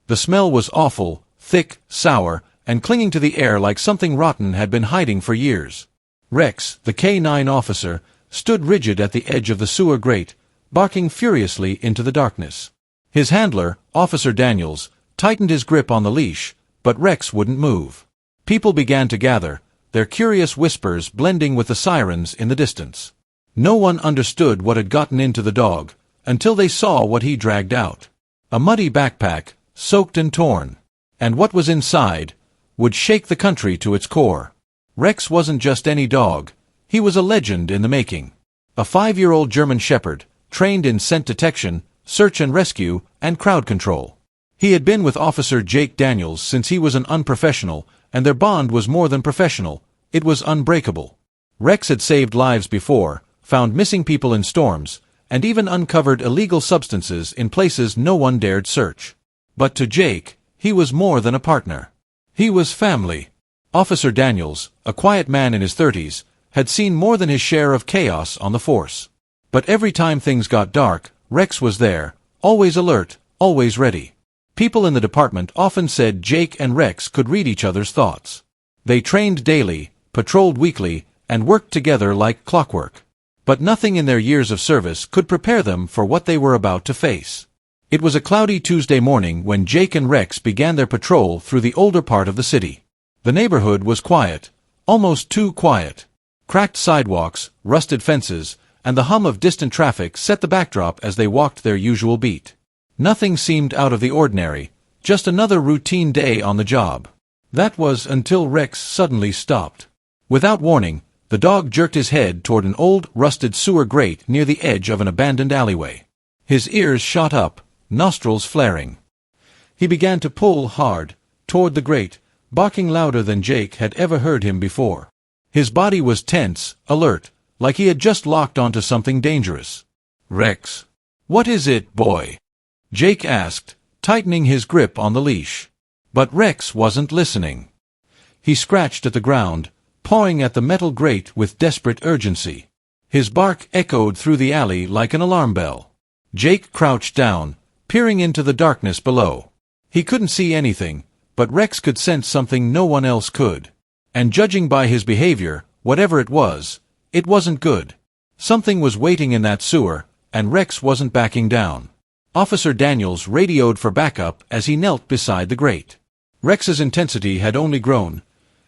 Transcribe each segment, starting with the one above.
The smell was awful, thick, sour, and clinging to the air like something rotten had been hiding for years. Rex, the K-9 officer, stood rigid at the edge of the sewer grate, barking furiously into the darkness. His handler, Officer Daniels, tightened his grip on the leash, but Rex wouldn't move. People began to gather, their curious whispers blending with the sirens in the distance. No one understood what had gotten into the dog, until they saw what he dragged out. A muddy backpack, soaked and torn. And what was inside would shake the country to its core. Rex wasn't just any dog, he was a legend in the making. A 5-year-old German Shepherd, trained in scent detection, search and rescue, and crowd control. He had been with Officer Jake Daniels since he was an unprofessional, and their bond was more than professional, it was unbreakable. Rex had saved lives before, found missing people in storms, and even uncovered illegal substances in places no one dared search. But to Jake, he was more than a partner. He was family. Officer Daniels, a quiet man in his 30s, had seen more than his share of chaos on the force. But every time things got dark, Rex was there, always alert, always ready. People in the department often said Jake and Rex could read each other's thoughts. They trained daily, patrolled weekly, and worked together like clockwork. But nothing in their years of service could prepare them for what they were about to face. It was a cloudy Tuesday morning when Jake and Rex began their patrol through the older part of the city. The neighborhood was quiet, almost too quiet. Cracked sidewalks, rusted fences, and the hum of distant traffic set the backdrop as they walked their usual beat. Nothing seemed out of the ordinary, just another routine day on the job. That was until Rex suddenly stopped. Without warning, the dog jerked his head toward an old, rusted sewer grate near the edge of an abandoned alleyway. His ears shot up, nostrils flaring. He began to pull hard, toward the grate, barking louder than Jake had ever heard him before. His body was tense, alert, like he had just locked onto something dangerous. "Rex, what is it, boy?" Jake asked, tightening his grip on the leash. But Rex wasn't listening. He scratched at the ground, pawing at the metal grate with desperate urgency. His bark echoed through the alley like an alarm bell. Jake crouched down, peering into the darkness below. He couldn't see anything, but Rex could sense something no one else could. And judging by his behavior, whatever it wasn't good. Something was waiting in that sewer, and Rex wasn't backing down. Officer Daniels radioed for backup as he knelt beside the grate. Rex's intensity had only grown.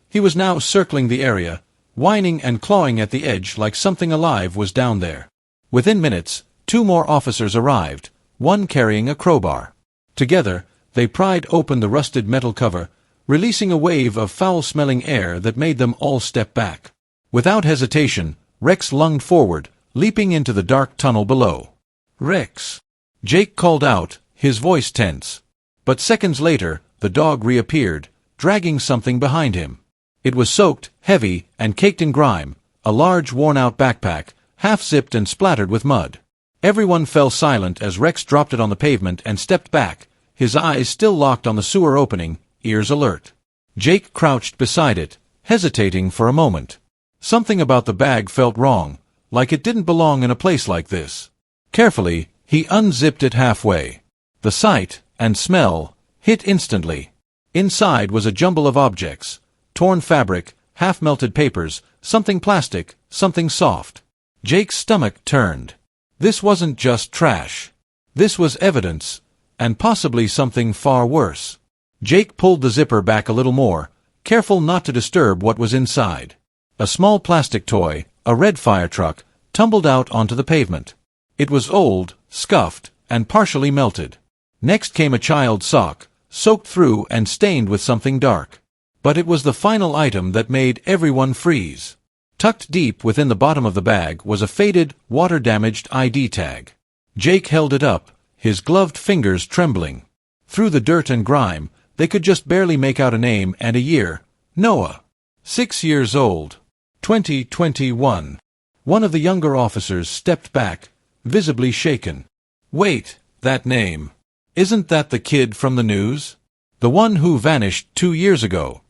He was now circling the area, whining and clawing at the edge like something alive was down there. Within minutes, 2 more officers arrived, one carrying a crowbar. Together, they pried open the rusted metal cover, releasing a wave of foul-smelling air that made them all step back. Without hesitation, Rex lunged forward, leaping into the dark tunnel below. "Rex!" Jake called out, his voice tense. But seconds later, the dog reappeared, dragging something behind him. It was soaked, heavy, and caked in grime, a large worn-out backpack, half-zipped and splattered with mud. Everyone fell silent as Rex dropped it on the pavement and stepped back, his eyes still locked on the sewer opening, ears alert. Jake crouched beside it, hesitating for a moment. Something about the bag felt wrong, like it didn't belong in a place like this. Carefully, he unzipped it halfway. The sight, and smell, hit instantly. Inside was a jumble of objects. Torn fabric, half-melted papers, something plastic, something soft. Jake's stomach turned. This wasn't just trash. This was evidence, and possibly something far worse. Jake pulled the zipper back a little more, careful not to disturb what was inside. A small plastic toy, a red fire truck, tumbled out onto the pavement. It was old, scuffed, and partially melted. Next came a child's sock, soaked through and stained with something dark. But it was the final item that made everyone freeze. Tucked deep within the bottom of the bag was a faded, water-damaged ID tag. Jake held it up, his gloved fingers trembling. Through the dirt and grime, they could just barely make out a name and a year. Noah. 6 years old. 2021. One of the younger officers stepped back, visibly shaken. "Wait, that name. Isn't that the kid from the news? The one who vanished 2 years ago?"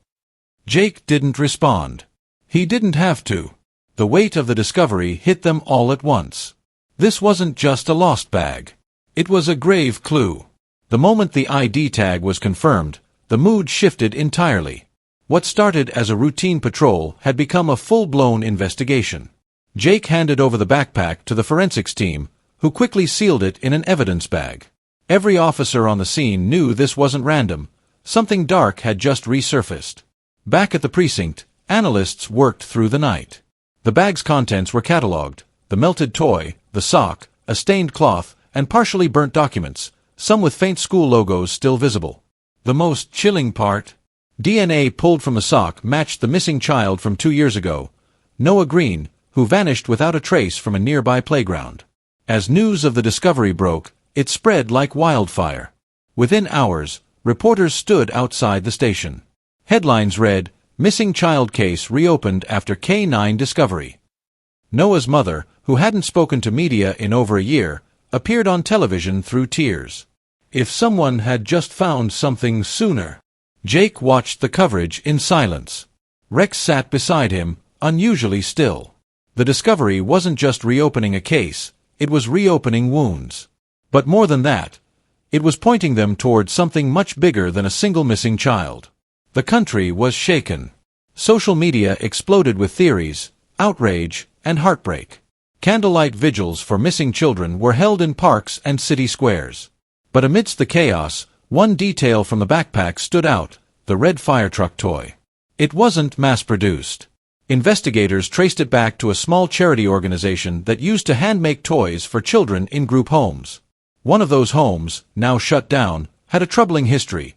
Jake didn't respond. He didn't have to. The weight of the discovery hit them all at once. This wasn't just a lost bag. It was a grave clue. The moment the ID tag was confirmed, the mood shifted entirely. What started as a routine patrol had become a full-blown investigation. Jake handed over the backpack to the forensics team, who quickly sealed it in an evidence bag. Every officer on the scene knew this wasn't random. Something dark had just resurfaced. Back at the precinct, analysts worked through the night. The bag's contents were catalogued: the melted toy, the sock, a stained cloth, and partially burnt documents, some with faint school logos still visible. The most chilling part? DNA pulled from the sock matched the missing child from 2 years ago, Noah Green, who vanished without a trace from a nearby playground. As news of the discovery broke, it spread like wildfire. Within hours, reporters stood outside the station. Headlines read, "Missing Child Case Reopened After K9 Discovery." Noah's mother, who hadn't spoken to media in over a year, appeared on television through tears. If someone had just found something sooner. Jake watched the coverage in silence. Rex sat beside him, unusually still. The discovery wasn't just reopening a case, it was reopening wounds. But more than that, it was pointing them toward something much bigger than a single missing child. The country was shaken. Social media exploded with theories, outrage, and heartbreak. Candlelight vigils for missing children were held in parks and city squares. But amidst the chaos, one detail from the backpack stood out: the red firetruck toy. It wasn't mass-produced. Investigators traced it back to a small charity organization that used to hand-make toys for children in group homes. One of those homes, now shut down, had a troubling history: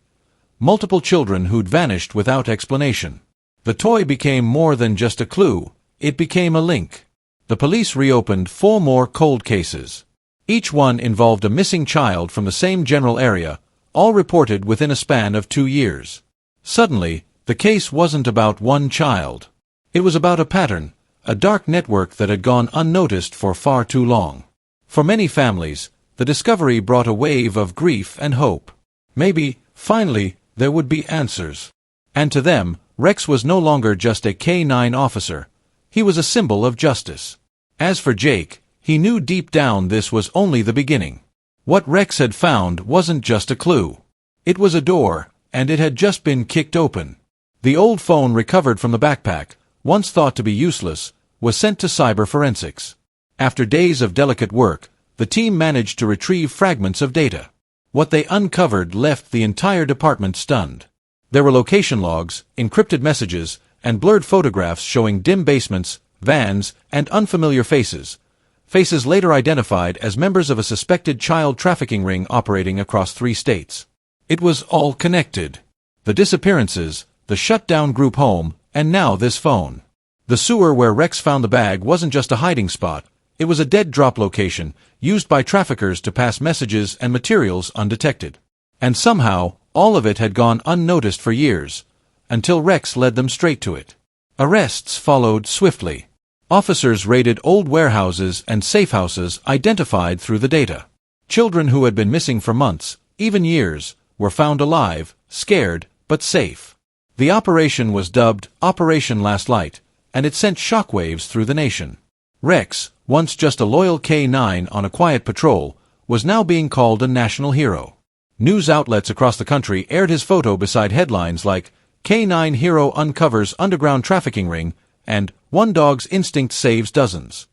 multiple children who'd vanished without explanation. The toy became more than just a clue, it became a link. The police reopened 4 more cold cases. Each one involved a missing child from the same general area, all reported within a span of 2 years. Suddenly, the case wasn't about one child. It was about a pattern, a dark network that had gone unnoticed for far too long. For many families, the discovery brought a wave of grief and hope. Maybe, finally, there would be answers. And to them, Rex was no longer just a K9 officer. He was a symbol of justice. As for Jake, he knew deep down this was only the beginning. What Rex had found wasn't just a clue. It was a door, and it had just been kicked open. The old phone recovered from the backpack, once thought to be useless, was sent to cyber forensics. After days of delicate work, the team managed to retrieve fragments of data. What they uncovered left the entire department stunned. There were location logs, encrypted messages, and blurred photographs showing dim basements, vans, and unfamiliar faces. Faces later identified as members of a suspected child trafficking ring operating across 3 states. It was all connected. The disappearances, the shut-down group home, and now this phone. The sewer where Rex found the bag wasn't just a hiding spot, it was a dead drop location, used by traffickers to pass messages and materials undetected. And somehow, all of it had gone unnoticed for years, until Rex led them straight to it. Arrests followed swiftly. Officers raided old warehouses and safe houses identified through the data. Children who had been missing for months, even years, were found alive, scared, but safe. The operation was dubbed Operation Last Light, and it sent shockwaves through the nation. Rex, once just a loyal K9 on a quiet patrol, was now being called a national hero. News outlets across the country aired his photo beside headlines like "K9 Hero Uncovers Underground Trafficking Ring" and "One Dog's Instinct Saves Dozens."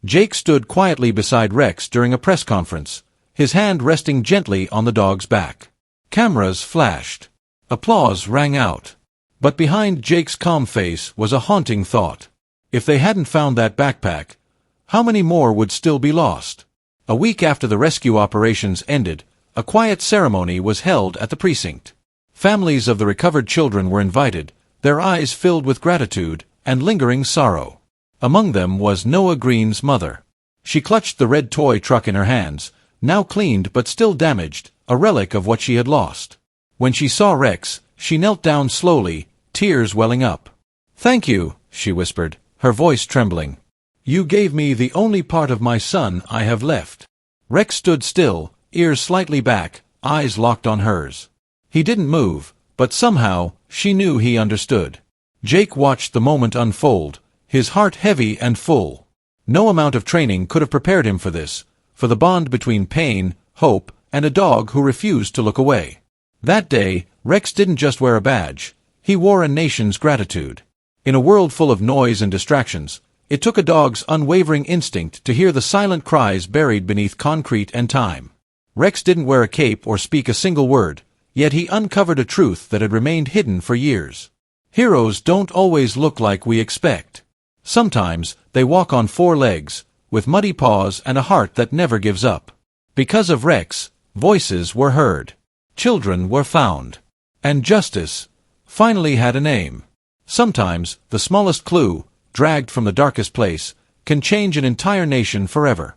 Jake stood quietly beside Rex during a press conference, his hand resting gently on the dog's back. Cameras flashed. Applause rang out. But behind Jake's calm face was a haunting thought. If they hadn't found that backpack, how many more would still be lost? A week after the rescue operations ended, a quiet ceremony was held at the precinct. Families of the recovered children were invited, their eyes filled with gratitude and lingering sorrow. Among them was Noah Green's mother. She clutched the red toy truck in her hands, now cleaned but still damaged, a relic of what she had lost. When she saw Rex, she knelt down slowly, tears welling up. "Thank you," she whispered, her voice trembling. "You gave me the only part of my son I have left." Rex stood still, ears slightly back, eyes locked on hers. He didn't move, but somehow, she knew he understood. Jake watched the moment unfold, his heart heavy and full. No amount of training could have prepared him for this, for the bond between pain, hope, and a dog who refused to look away. That day, Rex didn't just wear a badge. He wore a nation's gratitude. In a world full of noise and distractions, it took a dog's unwavering instinct to hear the silent cries buried beneath concrete and time. Rex didn't wear a cape or speak a single word, yet he uncovered a truth that had remained hidden for years. Heroes don't always look like we expect. Sometimes, they walk on four legs, with muddy paws and a heart that never gives up. Because of Rex, voices were heard. Children were found. And justice finally had a name. Sometimes, the smallest clue, dragged from the darkest place, can change an entire nation forever.